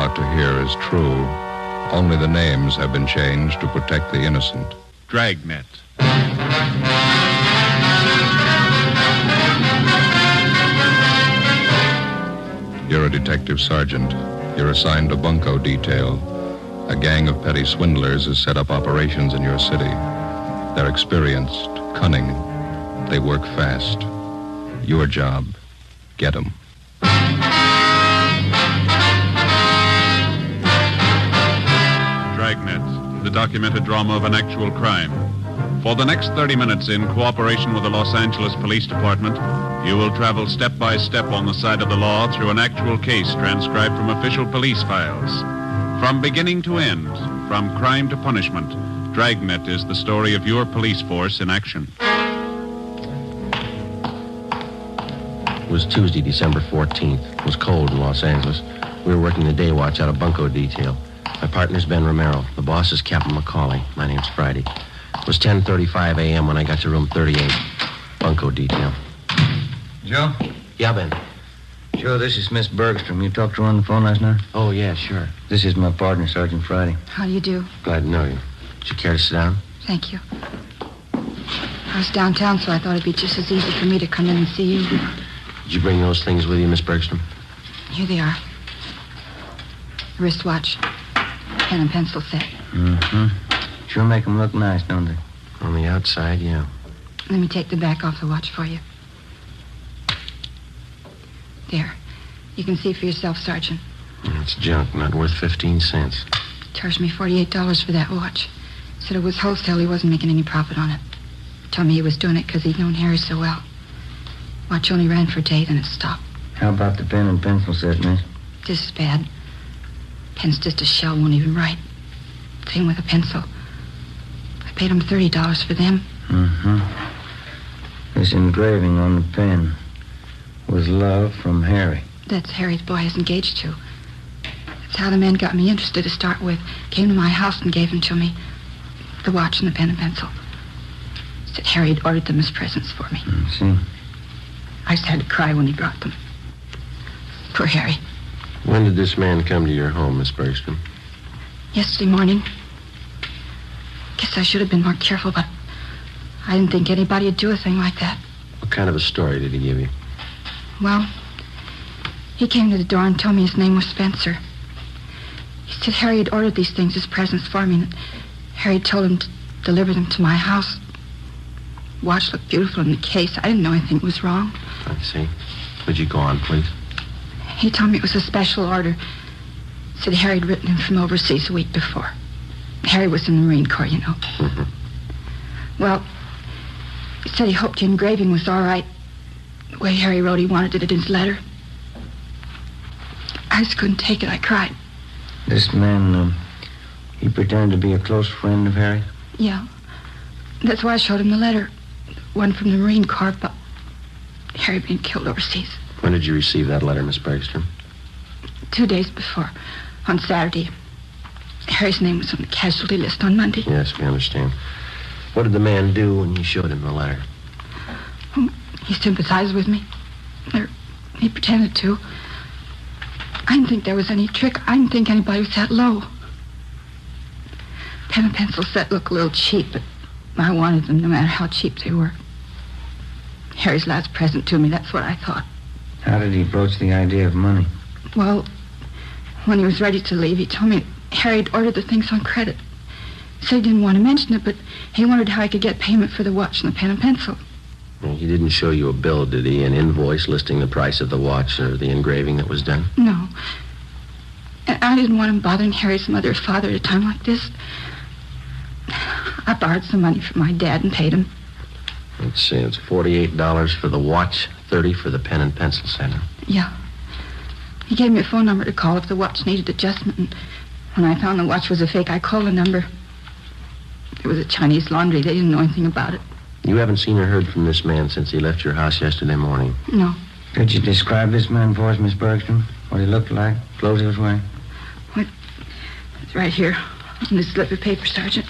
about to hear is true. Only the names have been changed to protect the innocent. Dragnet. You're a detective sergeant. You're assigned a bunco detail. A gang of petty swindlers has set up operations in your city. They're experienced, cunning. They work fast. Your job, get 'em. Dragnet, the documented drama of an actual crime. For the next 30 minutes, in cooperation with the Los Angeles Police Department, you will travel step by step on the side of the law through an actual case transcribed from official police files. From beginning to end, from crime to punishment, Dragnet is the story of your police force in action. It was Tuesday, December 14th. It was cold in Los Angeles. We were working the day watch out of bunco detail. My partner's Ben Romero. The boss is Captain McCauley. My name's Friday. It was 10:35 a.m. when I got to room 38, bunco detail. Joe? Yeah, Ben. Joe, this is Miss Bergstrom. You talked to her on the phone last night? Oh, yeah, sure. This is my partner, Sergeant Friday. How do you do? Glad to know you. Would you care to sit down? Thank you. I was downtown, so I thought it'd be just as easy for me to come in and see you. Did you bring those things with you, Miss Bergstrom? Here they are. Wristwatch, pen and pencil set. Mm-hmm. Sure make them look nice, don't they? On the outside, yeah. Let me take the back off the watch for you. There. You can see for yourself, Sergeant. It's junk, not worth 15 cents. Charged me $48 for that watch. Said it was wholesale. He wasn't making any profit on it. Told me he was doing it because he'd known Harry so well. Watch only ran for a day, then it stopped. How about the pen and pencil set, miss? Just as bad. Pen's just a shell, won't even write. Same with a pencil. I paid him $30 for them. Mm-hmm. This engraving on the pen was love from Harry. That's Harry's boy I was engaged to. That's how the man got me interested to start with. Came to my house and gave them to me. The watch and the pen and pencil. Said Harry had ordered them as presents for me. See? I just had to cry when he brought them. Poor Harry. When did this man come to your home, Miss Bergstrom? Yesterday morning. Guess I should have been more careful, but I didn't think anybody would do a thing like that. What kind of a story did he give you? Well, he came to the door and told me his name was Spencer. He said Harry had ordered these things as presents for me, and Harry told him to deliver them to my house. The watch looked beautiful in the case. I didn't know anything was wrong. I see. Would you go on, please? He told me it was a special order. Said Harry had written him from overseas a week before. Harry was in the Marine Corps, you know. Mm-hmm. Well, he said he hoped the engraving was all right. The way Harry wrote, he wanted it in his letter. I just couldn't take it. I cried. This man, he pretended to be a close friend of Harry? Yeah. That's why I showed him the letter. One from the Marine Corps about Harry being killed overseas. When did you receive that letter, Miss Bergstrom? 2 days before, on Saturday. Harry's name was on the casualty list on Monday. Yes, we understand. What did the man do when you showed him the letter? He sympathized with me. Or he pretended to. I didn't think there was any trick. I didn't think anybody was that low. Pen and pencil set looked a little cheap, but I wanted them no matter how cheap they were. Harry's last present to me, that's what I thought. How did he broach the idea of money? Well, when he was ready to leave, he told me Harry had ordered the things on credit. He said he didn't want to mention it, but he wondered how I could get payment for the watch and the pen and pencil. Well, he didn't show you a bill, did he? An invoice listing the price of the watch or the engraving that was done? No. And I didn't want him bothering Harry's mother or father at a time like this. I borrowed some money from my dad and paid him. Let's see, it's $48 for the watch, $30 for the pen and pencil set. Yeah. He gave me a phone number to call if the watch needed adjustment, and when I found the watch was a fake, I called the number. It was a Chinese laundry. They didn't know anything about it. You haven't seen or heard from this man since he left your house yesterday morning? No. Could you describe this man for us, Miss Bergstrom? What he looked like, clothes he was wearing? What? It's right here on this slip of paper, Sergeant.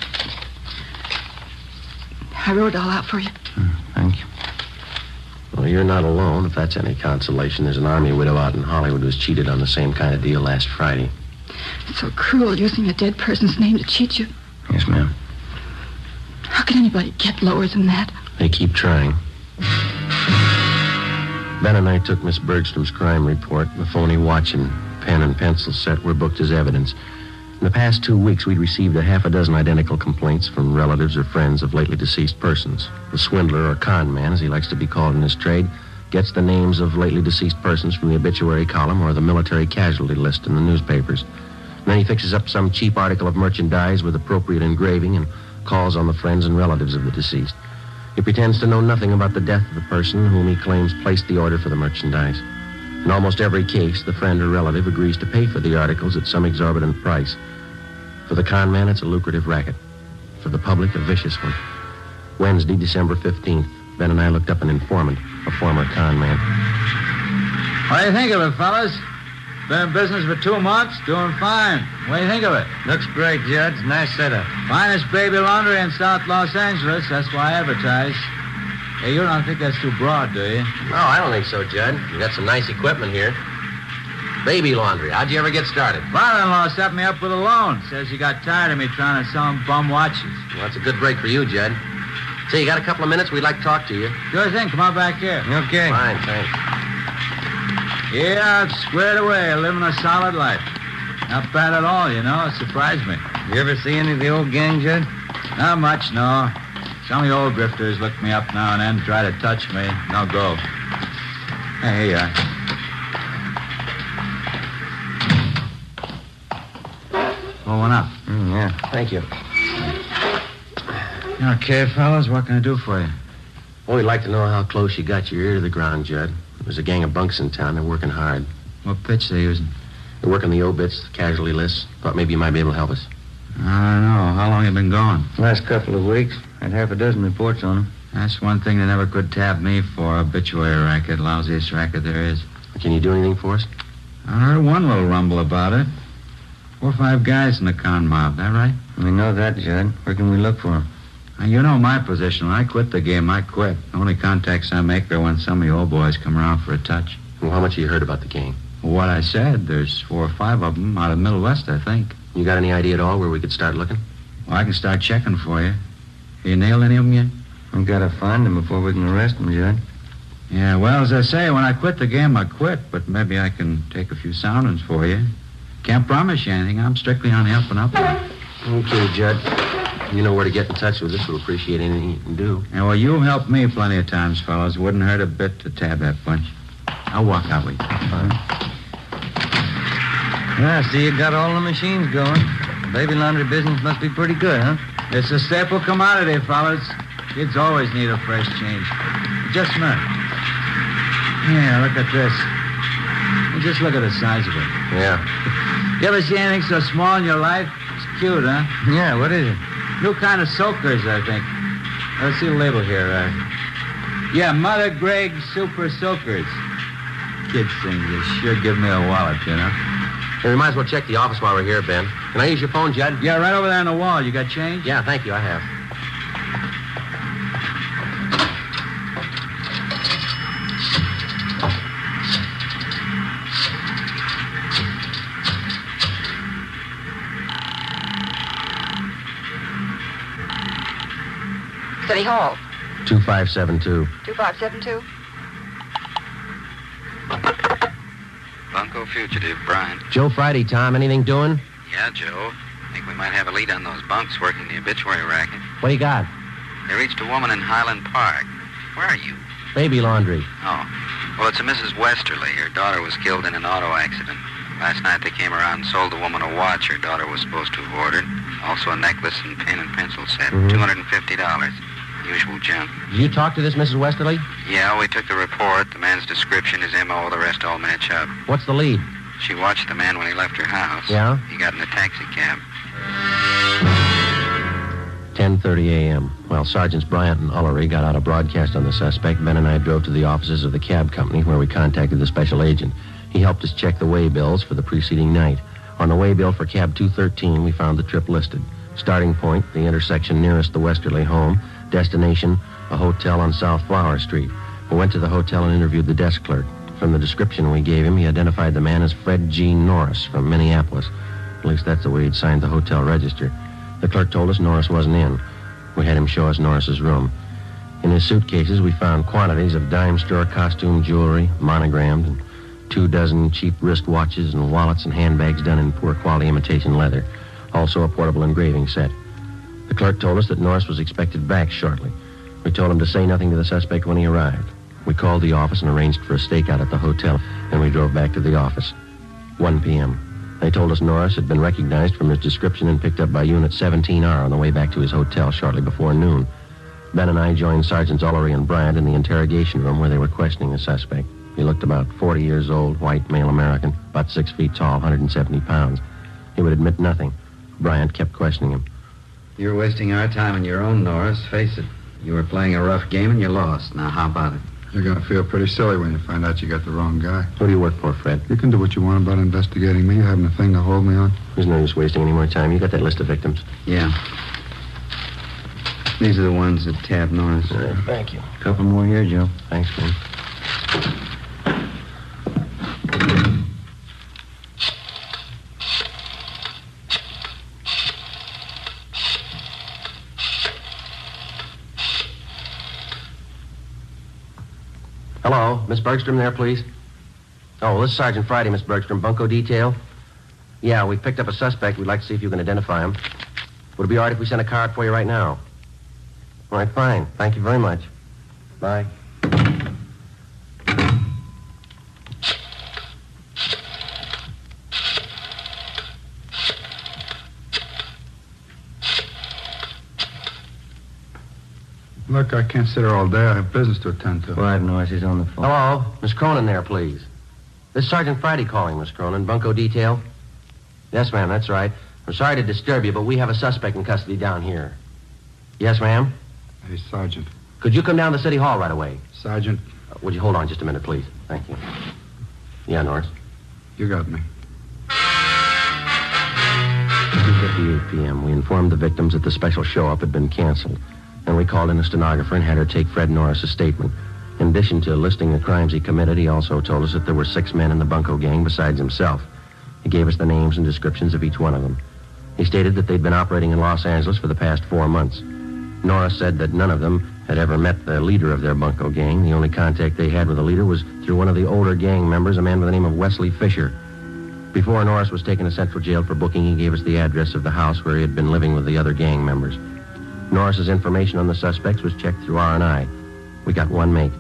I wrote it all out for you. Thank you. Well, you're not alone, if that's any consolation. There's an Army widow out in Hollywood who was cheated on the same kind of deal last Friday. It's so cruel using a dead person's name to cheat you. Yes, ma'am. How can anybody get lower than that? They keep trying. Ben and I took Miss Bergstrom's crime report. The phony watch and pen and pencil set were booked as evidence. In the past 2 weeks, we'd received a half a dozen identical complaints from relatives or friends of lately deceased persons. The swindler, or con man, as he likes to be called in his trade, gets the names of lately deceased persons from the obituary column or the military casualty list in the newspapers. And then he fixes up some cheap article of merchandise with appropriate engraving and calls on the friends and relatives of the deceased. He pretends to know nothing about the death of the person whom he claims placed the order for the merchandise. In almost every case, the friend or relative agrees to pay for the articles at some exorbitant price. For the con man, it's a lucrative racket. For the public, a vicious one. Wednesday, December 15th, Ben and I looked up an informant, a former con man. What do you think of it, fellas? Been in business for 2 months, doing fine. What do you think of it? Looks great, Judge. Nice setup. Finest baby laundry in South Los Angeles. That's why I advertise. Hey, you don't think that's too broad, do you? No, I don't think so, Judd. You got some nice equipment here. Baby laundry. How'd you ever get started? Father-in-law set me up with a loan. Says he got tired of me trying to sell him bum watches. Well, that's a good break for you, Judd. Say, you got a couple of minutes? We'd like to talk to you. Sure thing. Come on back here. Okay. Fine, thanks. Yeah, it's squared away, living a solid life. Not bad at all, you know. It surprised me. You ever see any of the old gang, Judge? Not much, no. Some of the old grifters look me up now and then, try to touch me. No go. Hey, here you are. Pull one up. Yeah. Thank you. Okay, fellas, what can I do for you? Well, we'd like to know how close you got your ear to the ground, Judd. There's a gang of bunks in town. They're working hard. What pitch they using? They're working the obits, the casualty lists. Thought maybe you might be able to help us. I don't know. How long you been going? Last couple of weeks. Had half a dozen reports on them. That's one thing they never could tap me for. Obituary racket. Lousiest racket there is. Can you do anything for us? I heard one little rumble about it. 4 or 5 guys in the con mob. That right? We know that, Judd. Where can we look for them? Now, you know my position. When I quit the game, I quit. The only contacts I make are when some of you old boys come around for a touch. Well, how much have you heard about the gang? What I said, there's 4 or 5 of them out of Middle West, I think. You got any idea at all where we could start looking? Well, I can start checking for you. You nailed any of them yet? We've got to find them before we can arrest them, Judd. Yeah, well, as I say, when I quit the game, I quit. But maybe I can take a few soundings for you. Can't promise you anything. I'm strictly on the up and up. Okay, Judd. You know where to get in touch with us. We'll appreciate anything you can do. Yeah, well, you've helped me plenty of times, fellas. Wouldn't hurt a bit to tab that bunch. I'll walk out with you. Fine. Yeah, I see you got all the machines going. The baby laundry business must be pretty good, huh? It's a staple commodity, fellas. Kids always need a fresh change. Just a minute. Yeah, look at this. Just look at the size of it. Yeah. You ever see anything so small in your life? It's cute, huh? Yeah, what is it? New kind of soakers, I think. Let's see the label here. Yeah, Mother Greg Super Soakers. Kids things, they sure give me a wallet, you know. Hey, we might as well check the office while we're here, Ben. Can I use your phone, Judd? Yeah, right over there on the wall. You got change? Yeah, thank you. I have. City Hall. 2572. 2572. Bunko fugitive, Brian. Joe Friday, Tom. Anything doing? Yeah, Joe. Think we might have a lead on those bunks working the obituary racket. What do you got? They reached a woman in Highland Park. Where are you? Baby laundry. Oh. Well, it's a Mrs. Westerly. Her daughter was killed in an auto accident. Last night they came around and sold the woman a watch her daughter was supposed to have ordered. Also a necklace and pen and pencil set. $250. Usual junk. Did you talk to this Mrs. Westerly? Yeah, we took the report. The man's description, his M.O., the rest all match up. What's the lead? She watched the man when he left her house. Yeah? He got in a taxi cab. 10:30 a.m. While Sergeants Bryant and Ullery got out a broadcast on the suspect, Ben and I drove to the offices of the cab company where we contacted the special agent. He helped us check the way bills for the preceding night. On the way bill for cab 213, we found the trip listed. Starting point, the intersection nearest the Westerly home. Destination, a hotel on South Flower Street. We went to the hotel and interviewed the desk clerk. From the description we gave him, he identified the man as Fred G. Norris from Minneapolis. At least that's the way he'd signed the hotel register. The clerk told us Norris wasn't in. We had him show us Norris's room. In his suitcases, we found quantities of dime store costume jewelry, monogrammed, and 24 cheap wristwatches and wallets and handbags done in poor quality imitation leather. Also a portable engraving set. The clerk told us that Norris was expected back shortly. We told him to say nothing to the suspect when he arrived. We called the office and arranged for a stakeout at the hotel, and we drove back to the office. 1 p.m. They told us Norris had been recognized from his description and picked up by Unit 17R on the way back to his hotel shortly before noon. Ben and I joined Sergeants Ullery and Bryant in the interrogation room where they were questioning the suspect. He looked about 40 years old, white, male American, about 6 feet tall, 170 pounds. He would admit nothing. Bryant kept questioning him. You're wasting our time on your own, Norris. Face it. You were playing a rough game and you lost. Now, how about it? You're going to feel pretty silly when you find out you got the wrong guy. Who do you work for, Fred? You can do what you want about investigating me. You haven't a thing to hold me on. There's no use wasting any more time. You got that list of victims? Yeah. These are the ones that tabbed Norris. Thank you. A couple more here, Joe. Thanks, Ben. Hello, Miss Bergstrom there, please? Oh, this is Sergeant Friday, Miss Bergstrom, bunco detail. Yeah, we picked up a suspect. We'd like to see if you can identify him. Would it be all right if we sent a car out for you right now? All right, fine. Thank you very much. Bye. Look, I can't sit here all day. I have business to attend to. 5 Norris is on the phone. Hello, Miss Cronin there, please. This is Sergeant Friday calling, Miss Cronin. Bunco detail? Yes, ma'am, that's right. I'm sorry to disturb you, but we have a suspect in custody down here. Yes, ma'am? Hey, Sergeant. Could you come down to City Hall right away? Sergeant. Would you hold on just a minute, please? Thank you. Yeah, Norris. You got me. 2:58 p.m. We informed the victims that the special show-up had been canceled. Then we called in a stenographer and had her take Fred Norris's statement. In addition to listing the crimes he committed, he also told us that there were 6 men in the bunco gang besides himself. He gave us the names and descriptions of each one of them. He stated that they'd been operating in Los Angeles for the past 4 months. Norris said that none of them had ever met the leader of their bunco gang. The only contact they had with the leader was through one of the older gang members, a man by the name of Wesley Fisher. Before Norris was taken to Central Jail for booking, he gave us the address of the house where he had been living with the other gang members. Norris's information on the suspects was checked through R&I. We got one mate,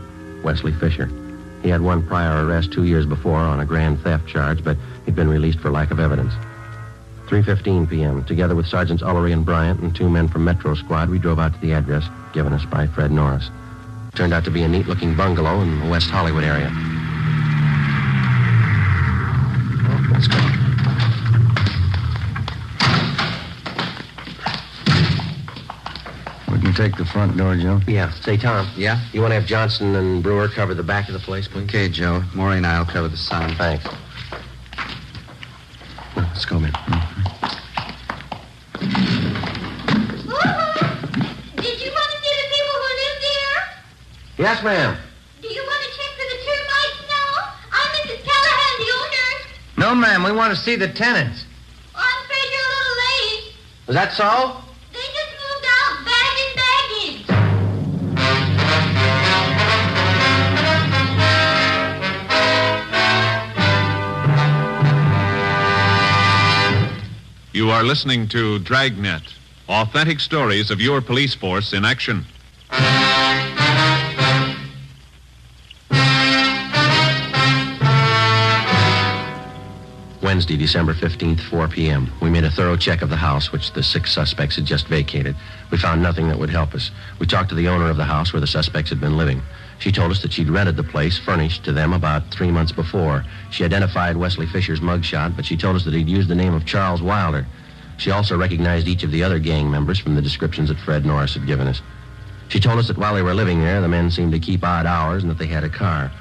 Wesley Fisher. He had one prior arrest 2 years before on a grand theft charge, but he'd been released for lack of evidence. 3:15 p.m., together with Sergeants Ullery and Bryant and 2 men from Metro Squad, we drove out to the address given us by Fred Norris. It turned out to be a neat-looking bungalow in the West Hollywood area. Well, let's go. We can take the front door, Joe. Yeah. Say, Tom. Yeah? You want to have Johnson and Brewer cover the back of the place, please? Okay, Joe. Maury and I'll cover the sign. Thanks. Well, let's go, man. Did you want to see the people who live there? Yes, ma'am. Do you want to check for the termites now? I'm Mrs. Callahan, the owner. No, ma'am. We want to see the tenants. I'm afraid you're a little late. Is that so? They just moved out, bag and baggage. You are listening to Dragnet, authentic stories of your police force in action. Wednesday, December 15th, 4 p.m. We made a thorough check of the house, which the 6 suspects had just vacated. We found nothing that would help us. We talked to the owner of the house where the suspects had been living. She told us that she'd rented the place furnished to them about 3 months before. She identified Wesley Fisher's mugshot, but she told us that he'd used the name of Charles Wilder. She also recognized each of the other gang members from the descriptions that Fred Norris had given us. She told us that while they were living there, the men seemed to keep odd hours and that they had a car.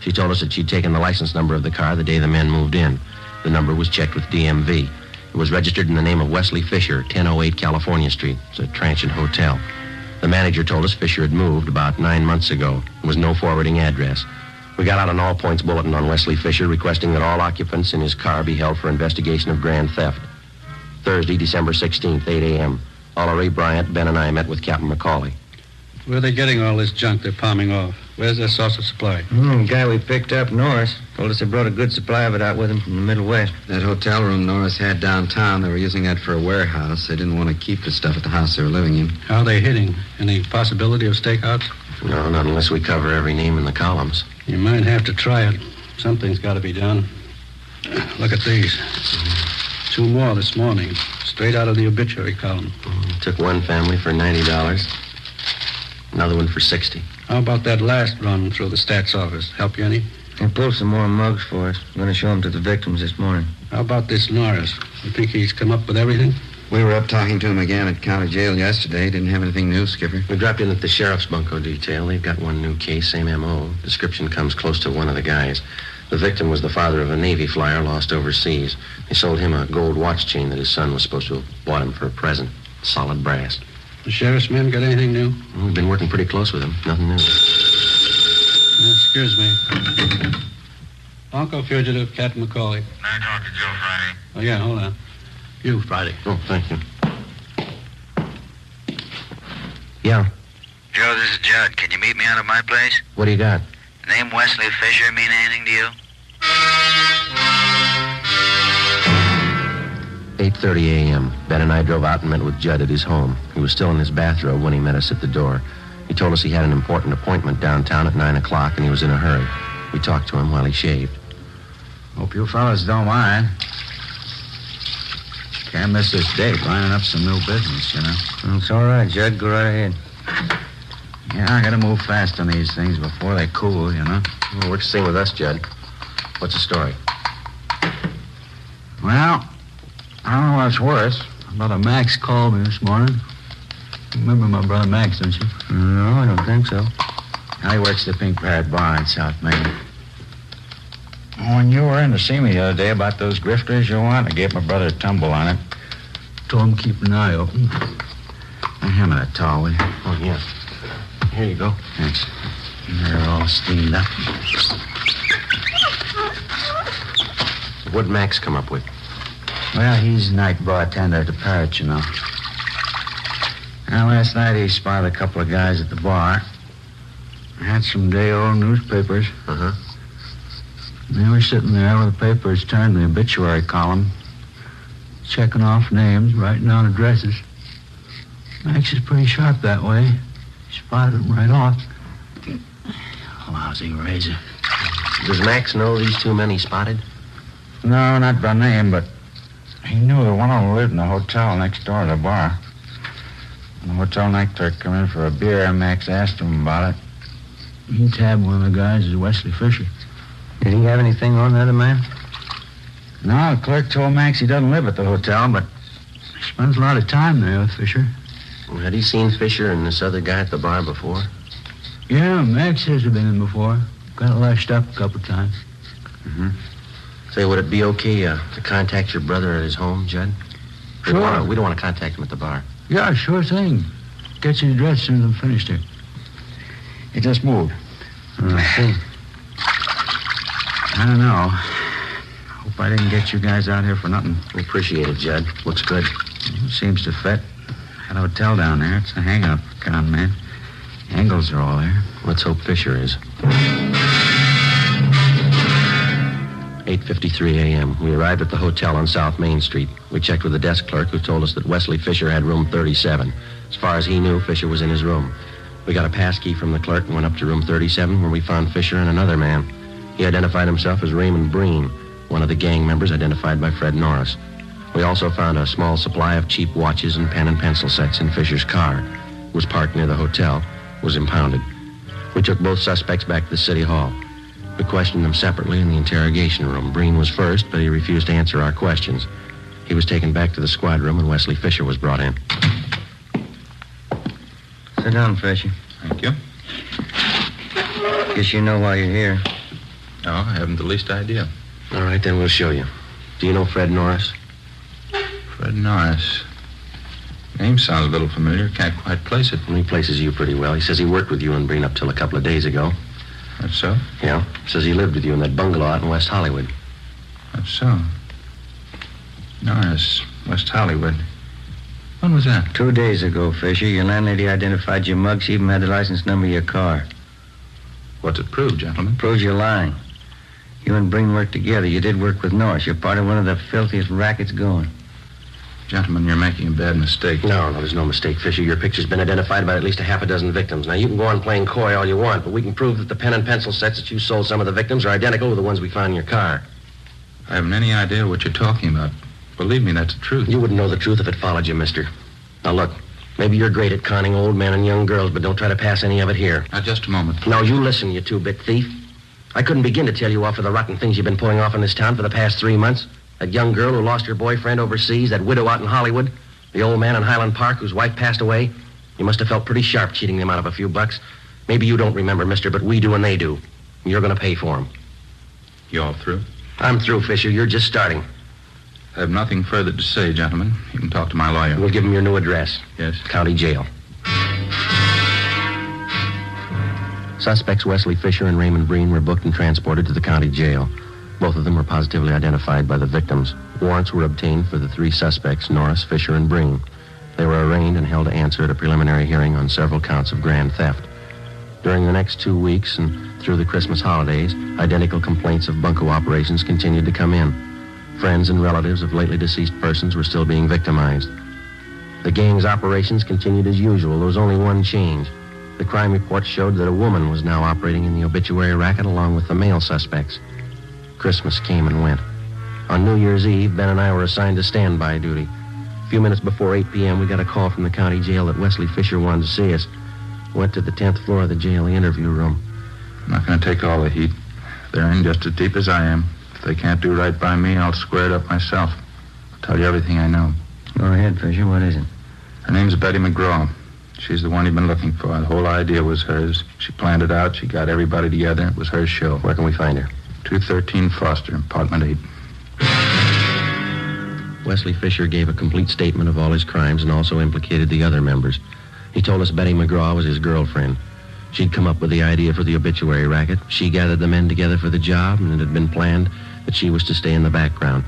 She told us that she'd taken the license number of the car the day the men moved in. The number was checked with DMV. It was registered in the name of Wesley Fisher, 1008 California Street. It's a transient hotel. The manager told us Fisher had moved about 9 months ago. There was no forwarding address. We got out an all-points bulletin on Wesley Fisher requesting that all occupants in his car be held for investigation of grand theft. Thursday, December 16th, 8 a.m. Oliver Ray Bryant, Ben, and I met with Captain McCauley. Where are they getting all this junk they're palming off? Where's their source of supply? The guy we picked up, Norris, told us they brought a good supply of it out with him from the Middle West. That hotel room Norris had downtown, they were using that for a warehouse. They didn't want to keep the stuff at the house they were living in. How are they hitting? Any possibility of stakeouts? No, not unless we cover every name in the columns. You might have to try it. Something's got to be done. Look at these. 2 more this morning, straight out of the obituary column. Took one family for $90. Another one for $60. How about that last run through the stats office? Help you any? They pulled some more mugs for us. I'm going to show them to the victims this morning. How about this Norris? You think he's come up with everything? We were up talking to him again at county jail yesterday. Didn't have anything new, Skipper. We dropped in at the sheriff's bunco detail. They've got one new case, same M.O. Description comes close to one of the guys. The victim was the father of a Navy flyer lost overseas. They sold him a gold watch chain that his son was supposed to have bought him for a present. Solid brass. The sheriff's men got anything new? We've been working pretty close with him. Nothing new. Excuse me. Bunco fugitive, Captain McCauley. I talked to Joe Friday. Oh, yeah, hold on. You, Friday. Oh, thank you. Yeah. Joe, this is Judd. Can you meet me out at my place? What do you got? The name Wesley Fisher mean anything to you? 8:30 a.m. Ben and I drove out and met with Judd at his home. He was still in his bathrobe when he met us at the door. He told us he had an important appointment downtown at 9 o'clock and he was in a hurry. We talked to him while he shaved. Hope you fellas don't mind. Can't miss this date, lining up some new business, you know. It's all right, Judd. Go right ahead. Yeah, I gotta move fast on these things before they cool, you know. Well, works the same with us, Judd. What's the story? Well, I don't know what's worse. Brother Max called me this morning. You remember my brother Max, don't you? No, I don't think so. He works the Pink Parrot Bar in South Main. When you were in to see me the other day about those grifters you want, I gave my brother a tumble on it. Told him keep an eye open. Now, hand me that towel, will you? Oh, yeah. Here you go. Thanks. They're all steamed up. What'd Max come up with? Well, he's night bartender at the Parrot, you know. Now, last night he spotted a couple of guys at the bar. Had some day-old newspapers. Uh-huh. They were sitting there with the papers turned to the obituary column, checking off names, writing down addresses. Max is pretty sharp that way. He spotted them right off. Lousy razor. Does Max know these 2 men he spotted? No, not by name, but he knew that one of them lived in the hotel next door to the bar. When the hotel night clerk came in for a beer, Max asked him about it. He tabbed one of the guys as Wesley Fisher. Did he have anything on the other man? No, the clerk told Max he doesn't live at the hotel, but he spends a lot of time there with Fisher. Well, had he seen Fisher and this other guy at the bar before? Yeah, Max says he's been in before. Got lashed up a couple times. Mm-hmm. Say, would it be okay to contact your brother at his home, Judd? Sure. We don't want to contact him at the bar. Yeah, sure thing. Get your address as soon as I'm finished here. He just moved. Okay. I don't know. Hope I didn't get you guys out here for nothing. We appreciate it, Judd. Looks good. Seems to fit. Had a hotel down there. It's a hang-up for con man. Angles are all there. Let's hope Fisher is. 8:53 a.m. We arrived at the hotel on South Main Street. We checked with the desk clerk who told us that Wesley Fisher had room 37. As far as he knew, Fisher was in his room. We got a pass key from the clerk and went up to room 37 where we found Fisher and another man. He identified himself as Raymond Breen, one of the gang members identified by Fred Norris. We also found a small supply of cheap watches and pen and pencil sets in Fisher's car. It was parked near the hotel, was impounded. We took both suspects back to the city hall. We questioned them separately in the interrogation room. Breen was first, but he refused to answer our questions. He was taken back to the squad room and Wesley Fisher was brought in. Sit down, Fisher. Thank you. Guess you know why you're here. No, I haven't the least idea. All right, then we'll show you. Do you know Fred Norris? Fred Norris. Name sounds a little familiar. Can't quite place it. Well, he places you pretty well. He says he worked with you and Breen up till a couple of days ago. That's so? Yeah. Says he lived with you in that bungalow out in West Hollywood. That's so. Norris. West Hollywood. When was that? 2 days ago, Fisher. Your landlady identified your mug. She even had the license number of your car. What's it prove, gentlemen? Proves you're lying. You and Breen worked together. You did work with Norris. You're part of one of the filthiest rackets going. Gentlemen, you're making a bad mistake. No, there's no mistake, Fisher. Your picture's been identified by at least a half a dozen victims. Now, you can go on playing coy all you want, but we can prove that the pen and pencil sets that you sold some of the victims are identical to the ones we found in your car. I haven't any idea what you're talking about. Believe me, that's the truth. You wouldn't know the truth if it followed you, mister. Now, look, maybe you're great at conning old men and young girls, but don't try to pass any of it here. Now, just a moment, please. No, you listen, you two-bit thief. I couldn't begin to tell you off for the rotten things you've been pulling off in this town for the past 3 months. That young girl who lost her boyfriend overseas, that widow out in Hollywood, the old man in Highland Park whose wife passed away. You must have felt pretty sharp cheating them out of a few bucks. Maybe you don't remember, mister, but we do and they do. And you're going to pay for them. You all through? I'm through, Fisher. You're just starting. I have nothing further to say, gentlemen. You can talk to my lawyer. We'll give him your new address. Yes? County Jail. Suspects Wesley Fisher and Raymond Breen were booked and transported to the county jail. Both of them were positively identified by the victims. Warrants were obtained for the 3 suspects, Norris, Fisher, and Breen. They were arraigned and held to answer at a preliminary hearing on several counts of grand theft. During the next 2 weeks and through the Christmas holidays, identical complaints of bunco operations continued to come in. Friends and relatives of lately deceased persons were still being victimized. The gang's operations continued as usual. There was only one change. The crime report showed that a woman was now operating in the obituary racket along with the male suspects. Christmas came and went. On New Year's Eve, Ben and I were assigned to standby duty. A few minutes before 8 p.m., we got a call from the county jail that Wesley Fisher wanted to see us. Went to the 10th floor of the jail, the interview room. I'm not going to take all the heat. They're in just as deep as I am. If they can't do right by me, I'll square it up myself. I'll tell you everything I know. Go ahead, Fisher. What is it? Her name's Betty McGraw. She's the one you've been looking for. The whole idea was hers. She planned it out. She got everybody together. It was her show. Where can we find her? 213 Foster, apartment 8. Wesley Fisher gave a complete statement of all his crimes and also implicated the other members. He told us Betty McGraw was his girlfriend. She'd come up with the idea for the obituary racket. She gathered the men together for the job, and it had been planned that she was to stay in the background.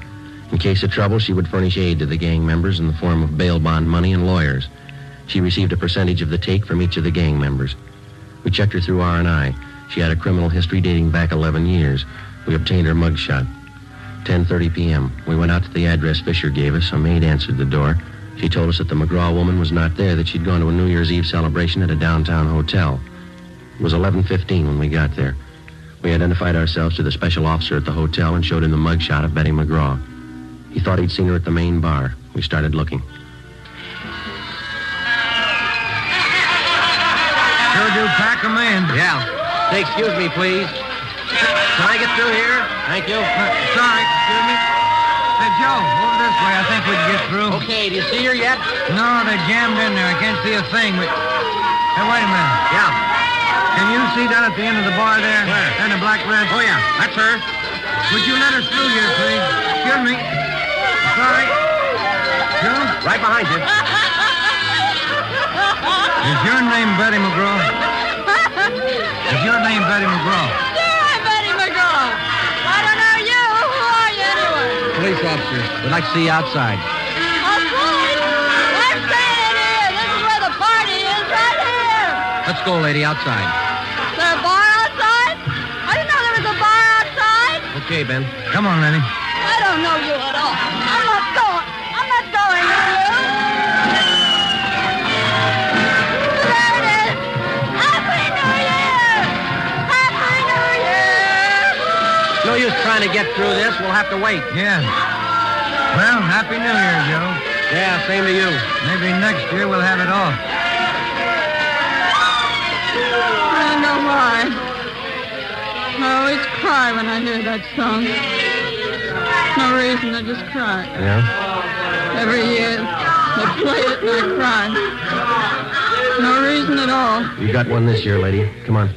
In case of trouble, she would furnish aid to the gang members in the form of bail bond money and lawyers. She received a percentage of the take from each of the gang members. We checked her through R&I. She had a criminal history dating back 11 years. We obtained her mugshot. 10:30 p.m. We went out to the address Fisher gave us. A maid answered the door. She told us that the McGraw woman was not there, that she'd gone to a New Year's Eve celebration at a downtown hotel. It was 11:15 when we got there. We identified ourselves to the special officer at the hotel and showed him the mugshot of Betty McGraw. He thought he'd seen her at the main bar. We started looking. Sure do pack 'em in. Yeah. Say, excuse me, please. Can I get through here? Thank you. Sorry, excuse me. Hey, Joe, over this way. I think we can get through. Okay, do you see her yet? No, they're jammed in there. I can't see a thing, but... Hey, wait a minute. Yeah. Can you see down at the end of the bar there? Where? And the black red? Oh, yeah, that's her. Would you let us through here, please? Excuse me. Sorry. Joe? Right behind you. Is your name Betty McGraw? Is your name Betty McGraw? Sure, I'm Betty McGraw. I don't know you. Who are you anyway? Police officer. We'd like to see you outside. Outside? I'm staying in here. This is where the party is, right here. Let's go, lady, outside. Is there a bar outside? I didn't know there was a bar outside. Okay, Ben. Come on, Lenny. I don't know you at all. I'm not going. I'm not going with you. There it is. Happy New Year! Happy New Year! No use trying to get through this. We'll have to wait. Yeah. Well, Happy New Year, Joe. Yeah, same to you. Maybe next year we'll have it all. I don't know why. I always cry when I hear that song. No reason, I just cry. Yeah? Every year, they play it and I cry. No reason at all. You got one this year, lady. Come on.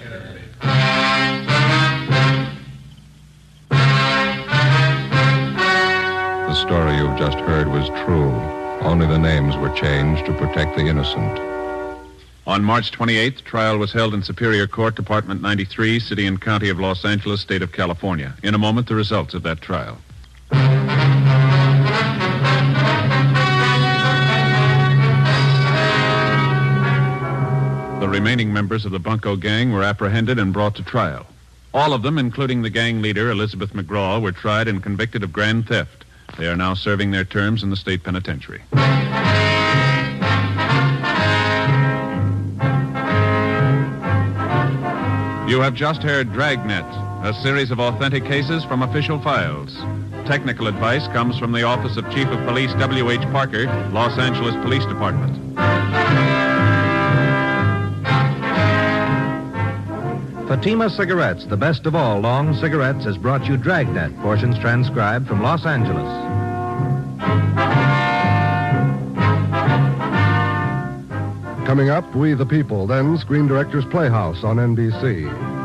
The story you've just heard was true. Only the names were changed to protect the innocent. On March 28th, trial was held in Superior Court, Department 93, City and County of Los Angeles, State of California. In a moment, the results of that trial. remaining members of the Bunko gang were apprehended and brought to trial. All of them, including the gang leader, Elizabeth McGraw, were tried and convicted of grand theft. They are now serving their terms in the state penitentiary. You have just heard Dragnet, a series of authentic cases from official files. Technical advice comes from the Office of Chief of Police W.H. Parker, Los Angeles Police Department. Fatima Cigarettes, the best of all long cigarettes, has brought you Dragnet, portions transcribed from Los Angeles. Coming up, We the People, then Screen Directors Playhouse on NBC.